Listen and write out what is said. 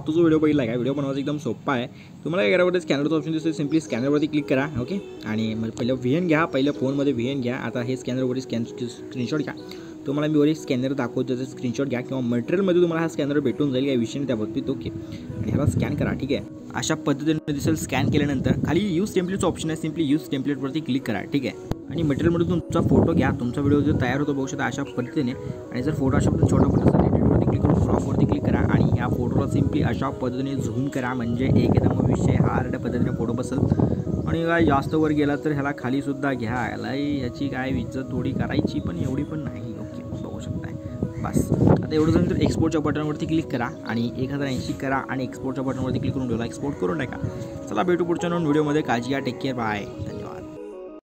तुझा व्हिडिओ बघितला का? व्हिडिओ बनवायचा एकदम सोपा आहे. तुम्हाला काय करावं, स्कॅनरचा ऑप्शन दिसतो, सिम्पली स्कॅनरवरती क्लिक करा. ओके, आणि मग पहिलं व्हीएन घ्या, पहिल्या फोनमध्ये व्हीएन घ्या. आता हे स्कॅनरवरती स्क्रीनशॉट घ्या. तुम्हाला मी वरी स्कॅनर दाखवतो, त्याचं स्क्रीनशॉट घ्या किंवा मटेरियलमध्ये तुम्हाला हा स्कॅनर भेटून जाईल, या विषयाने त्या बाबतीत. ओके, आणि ह्याला स्कॅन करा. ठीक आहे, अशा पद्धतीने दिसेल. स्कॅन केल्यानंतर खाली यूज टेम्पलेटचं ऑप्शन आहे, सिम्पली यूज टेम्पलेटवरती क्लिक करा. ठीक आहे, आणि मटेरियलमध्ये तुमचा फोटो घ्या. तुमचा व्हिडिओ जो तयार होतो बघू शकता अशा पद्धतीने. आणि जर फोटो अशा पद्धतीने छोटा फोटो असेल, एडिटवरती क्लिक करून क्रॉपवरती क्लिक करा आणि या फोटोला सिम्पली अशा पद्धतीने झूम करा, म्हणजे एकदम विषय हार्ड पद्धतीने फोटो बसेल. आणि काय जास्त वर गेला तर ह्याला खालीसुद्धा घ्या. ह्याची काय इज्जत थोडी करायची, पण एवढी पण नाही. ओके, बघू शकताय. बस आता एवढं झालं तर एक्सपोर्टच्या बटनवरती क्लिक करा आणि 1080 करा आणि एक्सपोर्टच्या बटनवरती क्लिक करून ठेवला, एक्सपोर्ट करून टाका. चला भेटू पुढच्या नवीन व्हिडिओमध्ये. काळजी घ्या, टेक केअर, बाय.